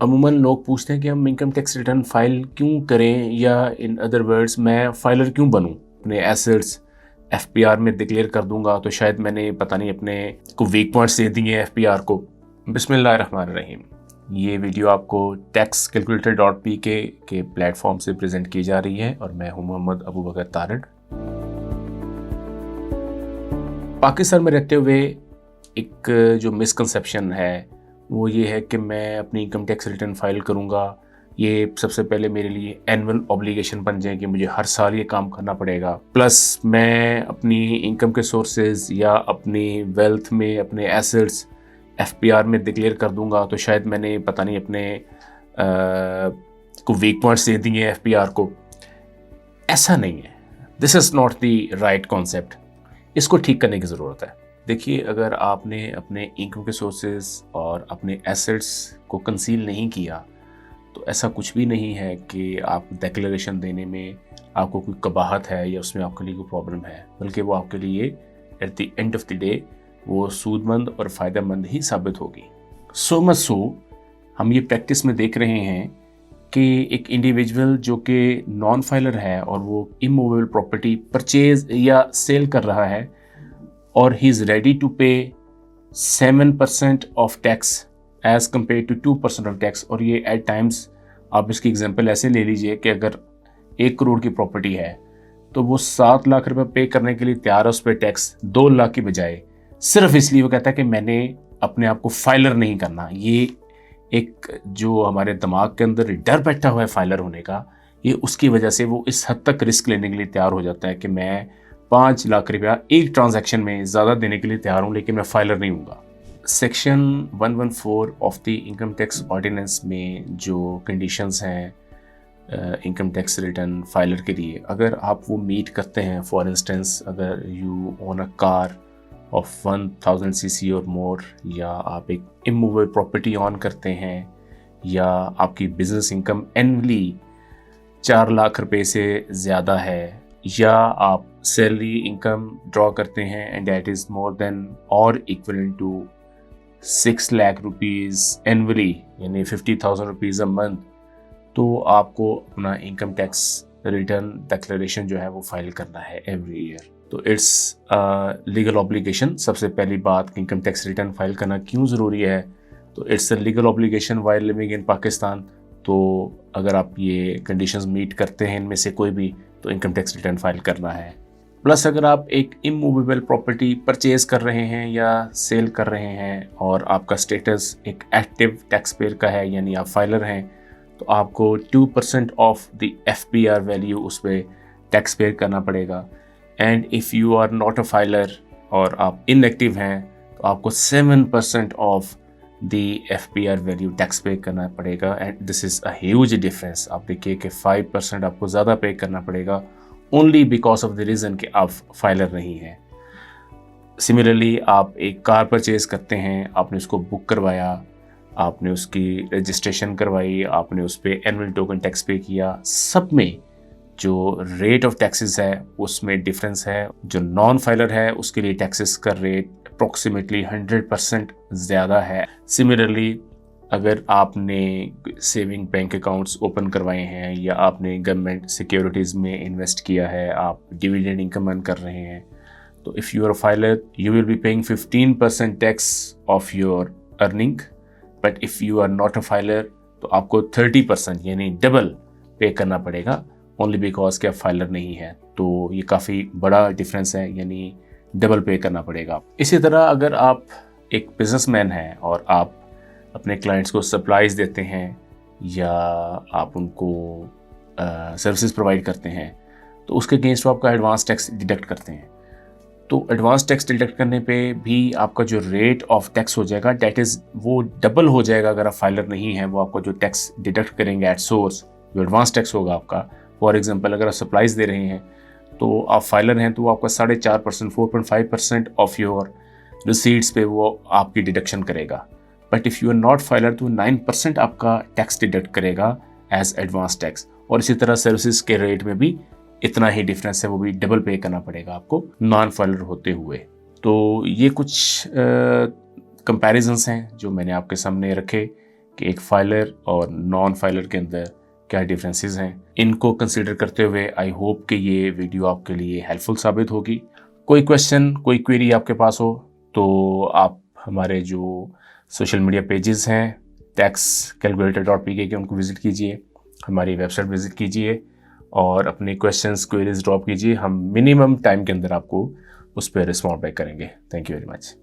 अमूमन लोग पूछते हैं कि हम इनकम टैक्स रिटर्न फाइल क्यों करें, या इन अदर वर्ड्स मैं फाइलर क्यों बनूं। अपने एसेट्स एफपीआर में डिक्लेयर कर दूंगा तो शायद मैंने पता नहीं अपने को वीक पॉइंट्स दे दिए एफपीआर को। बिस्मिल्लाहिर्रहमानिर्रहीम। ये वीडियो आपको taxcalculator.pk के प्लेटफॉर्म से प्रेजेंट की जा रही है और मैं हूं मोहम्मद अबू बकर तारड़। पाकिस्तान में रहते हुए एक जो मिसकंसेप्शन है वो ये है कि मैं अपनी इनकम टैक्स रिटर्न फाइल करूँगा, ये सबसे पहले मेरे लिए एनुअल ऑब्लिगेशन बन जाए कि मुझे हर साल ये काम करना पड़ेगा। प्लस मैं अपनी इनकम के सोर्सेज या अपनी वेल्थ में अपने एसेट्स एफपीआर में डिक्लेयर कर दूंगा तो शायद मैंने पता नहीं अपने को वीक पॉइंट्स दे दिए एफपीआर को। ऐसा नहीं है, this is not the right concept. इसको ठीक करने की ज़रूरत है। देखिए, अगर आपने अपने इनकम के सोर्सेज और अपने एसेट्स को कंसील नहीं किया तो ऐसा कुछ भी नहीं है कि आप डिक्लेरेशन देने में आपको कोई कबाहत है या उसमें आपके लिए कोई प्रॉब्लम है, बल्कि वो आपके लिए at the end of the day वो सूदमंद और फ़ायदेमंद ही साबित होगी। सो मच सो हम ये प्रैक्टिस में देख रहे हैं कि एक इंडिविजुअल जो कि नॉन फाइलर है और वो इमूवेबल प्रॉपर्टी परचेज या सेल कर रहा है और he is ready to pay 7% of tax as compare to 2% of tax. और ये एट टाइम्स आप इसकी एग्जांपल ऐसे ले लीजिए कि अगर 1 करोड़ की प्रॉपर्टी है तो वो 7 लाख रुपए पे करने के लिए तैयार है उस पर टैक्स 2 लाख की बजाय, सिर्फ इसलिए वो कहता है कि मैंने अपने आप को फाइलर नहीं करना। ये एक जो हमारे दिमाग के अंदर डर बैठा हुआ है फाइलर होने का, ये उसकी वजह से वो इस हद तक रिस्क लेने के लिए तैयार हो जाता है कि मैं 5 लाख रुपया एक ट्रांजैक्शन में ज़्यादा देने के लिए तैयार हूँ लेकिन मैं फाइलर नहीं हूँगा। Section 114 of the income tax ordinance में जो कंडीशंस हैं इनकम टैक्स रिटर्न फाइलर के लिए, अगर आप वो मीट करते हैं, फॉर इंस्टेंस अगर you own a car of 1000 cc और मोर, या आप एक इमूवेबल प्रॉपर्टी ऑन करते हैं, या आपकी बिजनेस इनकम एनुअली 4 लाख रुपए से ज़्यादा है, या आप सैलरी इनकम ड्रॉ करते हैं and that is more than और equivalent to 6 lakh rupees annually, यानी 50,000 रुपीज़ अ मंथ, तो आपको अपना इनकम टैक्स रिटर्न डिक्लेरेशन जो है वो फाइल करना है एवरी ईयर। तो इट्स लीगल ऑब्लिगेशन। सबसे पहली बात, इनकम टैक्स रिटर्न फाइल करना क्यों ज़रूरी है, तो it's a legal obligation while living in Pakistan. तो अगर आप ये कंडीशंस मीट करते हैं इनमें से कोई भी, तो इनकम टैक्स रिटर्न फाइल करना है। प्लस अगर आप एक इमूवेबल प्रॉपर्टी परचेज कर रहे हैं या सेल कर रहे हैं और आपका स्टेटस एक एक्टिव टैक्स पेयर का है, यानी आप फाइलर हैं, तो आपको 2% ऑफ द एफपीआर वैल्यू उस पर टैक्स पेयर करना पड़ेगा। And if you are not a filer और आप इनएक्टिव हैं तो आपको 7% of the FPR value tax pay करना पड़ेगा। And this is a huge difference. आप देखिए कि 5% आपको ज़्यादा पे करना पड़ेगा only because of the reason कि आप फाइलर नहीं हैं। सिमिलरली आप एक कार परचेज़ करते हैं, आपने उसको बुक करवाया, आपने उसकी रजिस्ट्रेशन करवाई, आपने उस पर एनुअल टोकन टैक्स पे किया, सब में जो रेट ऑफ टैक्सेस है उसमें डिफरेंस है। जो नॉन फाइलर है उसके लिए टैक्सेस का रेट अप्रॉक्सीमेटली 100% ज़्यादा है। सिमिलरली अगर आपने सेविंग बैंक अकाउंट्स ओपन करवाए हैं या आपने गवर्नमेंट सिक्योरिटीज़ में इन्वेस्ट किया है, आप डिविडेंड इनकम अर्न कर रहे हैं, तो if you are a filer you will be paying 15% tax of your earning. But if you are not a filer तो आपको 30% यानी डबल पे करना पड़ेगा ओनली बिकॉज कि आप फाइलर नहीं है। तो ये काफ़ी बड़ा डिफरेंस है, यानी डबल पे करना पड़ेगा। इसी तरह अगर आप एक बिजनेसमैन हैं और आप अपने क्लाइंट्स को सप्लाईज देते हैं या आप उनको सर्विसेज प्रोवाइड करते हैं, तो उसके अगेंस्ट वो आपका एडवांस टैक्स डिडक्ट करते हैं। तो एडवांस टैक्स डिडक्ट करने पे भी आपका जो रेट ऑफ टैक्स हो जाएगा डैट इज़ वो डबल हो जाएगा। अगर आप फाइलर नहीं हैं, वो आपका जो टैक्स डिडक्ट करेंगे एट सोर्स, जो एडवांस टैक्स होगा आपका, फॉर एग्जांपल अगर आप सप्लाईज दे रहे हैं तो आप फाइलर हैं तो वो आपका 4.5% 4.5% ऑफ योर रिसीट्स पे वो आपकी डिडक्शन करेगा। But if you are not filer तो 9% आपका टैक्स डिडक्ट करेगा एज एडवांस टैक्स। और इसी तरह सर्विसेज के रेट में भी इतना ही डिफरेंस है, वो भी डबल पे करना पड़ेगा आपको नॉन फाइलर होते हुए। तो ये कुछ कंपैरिजंस हैं जो मैंने आपके सामने रखे कि एक फाइलर और नॉन फाइलर के अंदर क्या डिफरेंसेस हैं। इनको कंसिडर करते हुए आई होप कि ये वीडियो आपके लिए हेल्पफुल साबित होगी। कोई क्वेश्चन, कोई क्वेरी आपके पास हो तो आप हमारे जो सोशल मीडिया पेजेस हैं taxcalculator.pk के उनको विज़िट कीजिए, हमारी वेबसाइट विज़िट कीजिए और अपने क्वेश्चंस, क्वेरीज ड्रॉप कीजिए। हम मिनिमम टाइम के अंदर आपको उस पर रिस्पॉन्ड बैक करेंगे। Thank you very much.